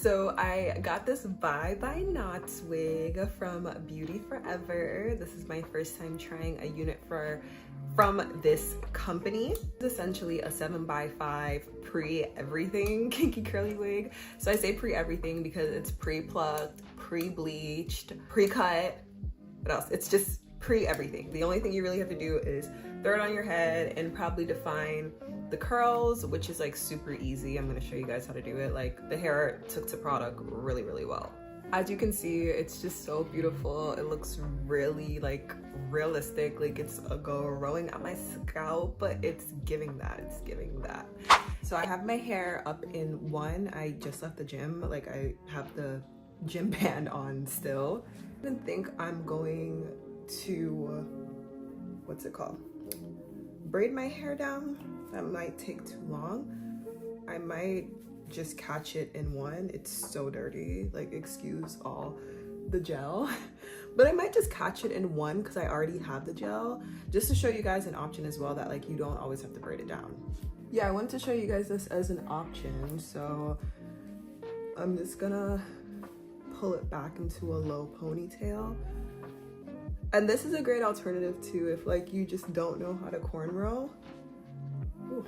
So I got this Bye Bye Knots wig from Beauty Forever. This is my first time trying a unit from this company. It's essentially a 7x5 pre-everything kinky curly wig. So I say pre-everything because it's pre-plucked, pre-bleached, pre-cut. What else? It's just pre-everything. The only thing you really have to do is throw it on your head and probably define the curls, which is like super easy. I'm gonna show you guys how to do it. Like the hair took to product really, really well. As you can see, it's just so beautiful. It looks really like realistic, like it's a growing out my scalp, but it's giving that, it's giving that. So I have my hair up in one. I just left the gym, like I have the gym band on still. I didn't think I'm going to, what's it called? Braid my hair down. That might take too long. I might just catch it in one. It's so dirty, like excuse all the gel. But I might just catch it in one because I already have the gel, just to show you guys an option as well that like you don't always have to braid it down. Yeah, I wanted to show you guys this as an option. So I'm just gonna pull it back into a low ponytail. And this is a great alternative too if like you just don't know how to cornrow. Ooh,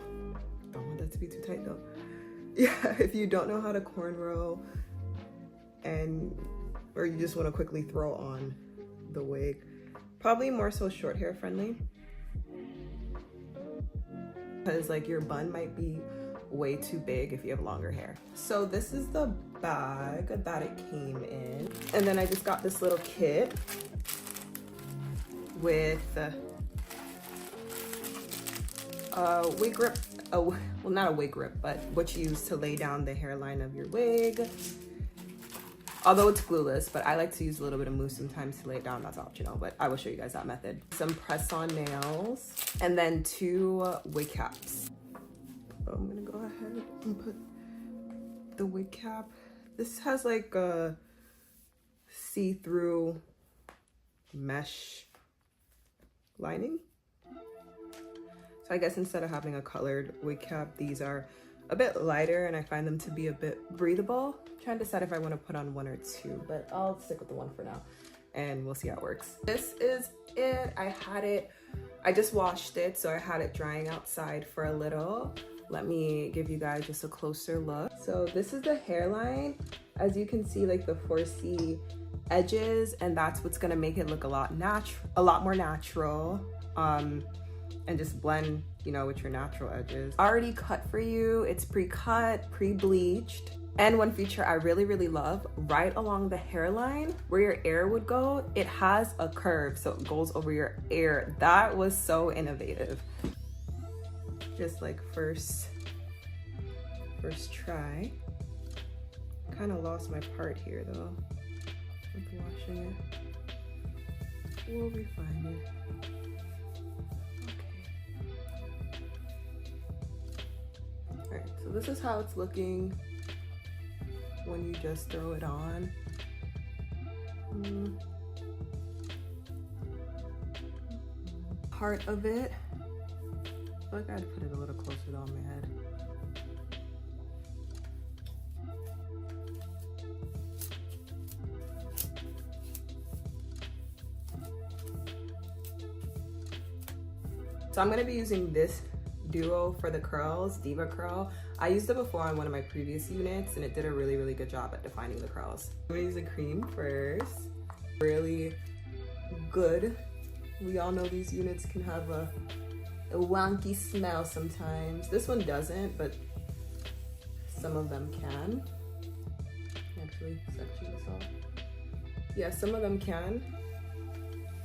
don't want that to be too tight though. Yeah, if you don't know how to cornrow or you just want to quickly throw on the wig, probably more so short hair friendly, because like your bun might be way too big if you have longer hair. So this is the bag that it came in, and then I just got this little kit with a wig grip, well not a wig grip, but what you use to lay down the hairline of your wig. Although it's glueless, but I like to use a little bit of mousse sometimes to lay it down. That's optional, but I will show you guys that method. Some press-on nails, and then 2 wig caps. So I'm gonna go ahead and put the wig cap. This has like a see-through mesh lining. So I guess instead of having a colored wig cap, these are a bit lighter and I find them to be a bit breathable. I'm trying to decide if I want to put on 1 or 2, but I'll stick with the 1 for now and we'll see how it works. This is it. I just washed it, so I had it drying outside for a little. Let me give you guys just a closer look. So this is the hairline. As you can see, like the 4C edges, and that's what's gonna make it look a lot more natural, and just blend, you know, with your natural edges. Already cut for you. It's pre-cut, pre-bleached. And one feature I really, really love, right along the hairline where your ear would go, it has a curve, so it goes over your ear. That was so innovative. Just like first try. Kind of lost my part here though. With washing it. We'll refine it. Alright, so this is how it's looking when you just throw it on. Part of it, I feel like I had to put it a little closer to on my head. So I'm gonna be using this duo for the curls, Diva Curl. I used it before on one of my previous units and it did a really, really good job at defining the curls. I'm gonna use the cream first. Really good. We all know these units can have a wonky smell sometimes. This one doesn't, but some of them can. Actually, section this off. Yeah, some of them can.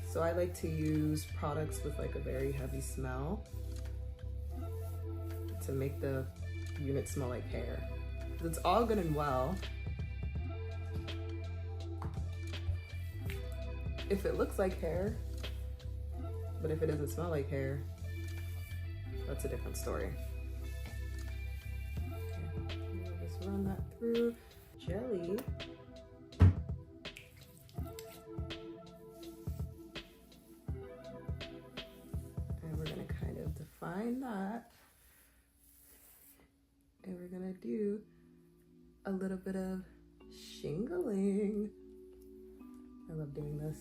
So I like to use products with like a very heavy smell to make the unit smell like hair. It's all good and well, if it looks like hair, but if it doesn't smell like hair, that's a different story. Okay, just run that through. Jelly. And we're gonna kind of define that. And we're gonna do a little bit of shingling. I love doing this.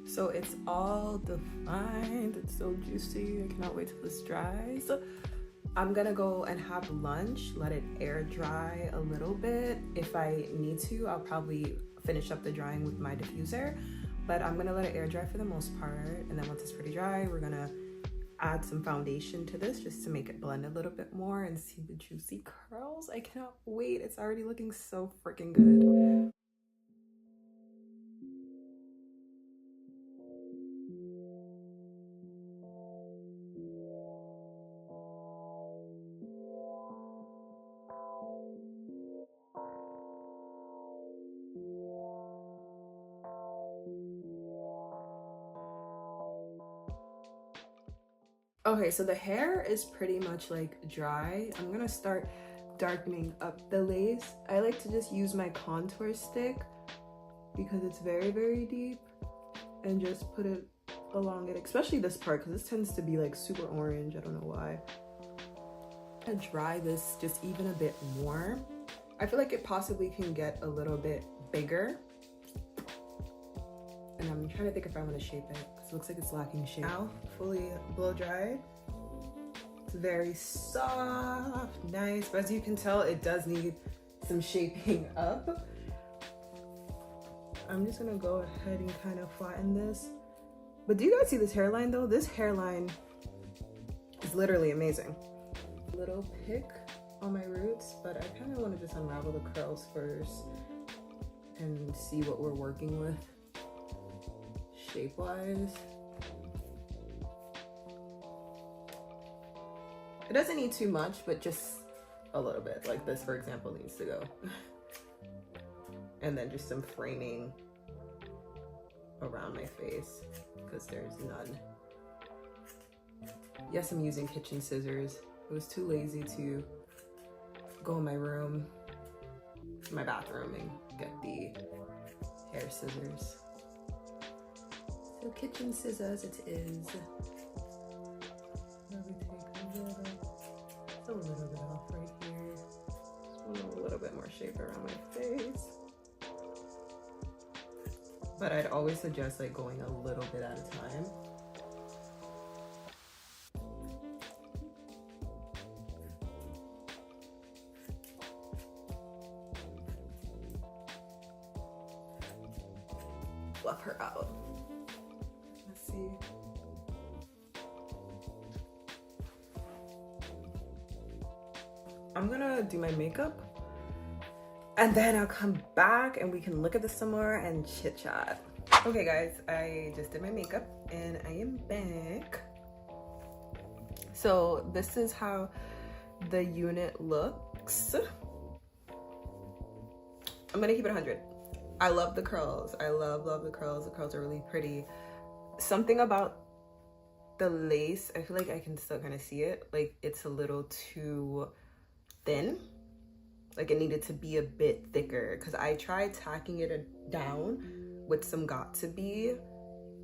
So it's all defined, it's so juicy. I cannot wait till this dries. I'm gonna go and have lunch, let it air dry a little bit. If I need to, I'll probably finish up the drying with my diffuser, but I'm gonna let it air dry for the most part. And then once it's pretty dry, we're gonna add some foundation to this just to make it blend a little bit more and see the juicy curls. I cannot wait. It's already looking so freaking good. Okay, so the hair is pretty much like dry. I'm gonna start darkening up the lace. I like to just use my contour stick because it's very, very deep, and just put it along it, especially this part because this tends to be like super orange. I don't know why. And dry this just even a bit more. I feel like it possibly can get a little bit bigger. And I'm trying to think if I want to shape it because it looks like it's lacking shape. Now, fully blow dried. It's very soft, nice, but as you can tell, it does need some shaping up. I'm just gonna go ahead and kind of flatten this. But do you guys see this hairline though? This hairline is literally amazing. Little pick on my roots, but I kind of want to just unravel the curls first and see what we're working with. Shape-wise, it doesn't need too much, but just a little bit. Like this, for example, needs to go. And then just some framing around my face because there's none. Yes, I'm using kitchen scissors. I was too lazy to go in my room, my bathroom, and get the hair scissors. So kitchen scissors it is. Let me take a little bit off right here. Just want a little bit more shape around my face. But I'd always suggest like going a little bit at a time. Fluff her out. Let's see. I'm gonna do my makeup and then I'll come back and we can look at this some more and chit chat. Okay guys, I just did my makeup and I am back. So this is how the unit looks. I'm gonna keep it 100. I love the curls. I love the curls. The curls are really pretty. Something about the lace, I feel like I can still kind of see it. Like it's a little too thin. Like it needed to be a bit thicker because I tried tacking it down with some got to be,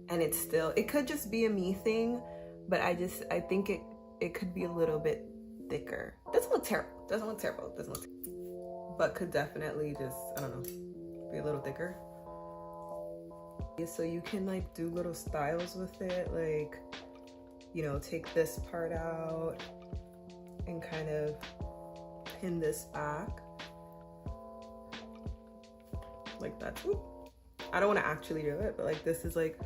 and it's still, it could just be a me thing, but I think it could be a little bit thicker. Doesn't look terrible. Doesn't look terrible. Doesn't look terrible. But could definitely just, I don't know, be a little thicker. So you can like do little styles with it, like, you know, take this part out and kind of pin this back like that. Ooh. I don't want to actually do it, but like this is like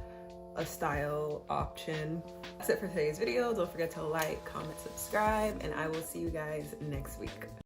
a style option. That's it for today's video. Don't forget to like, comment, subscribe, and I will see you guys next week.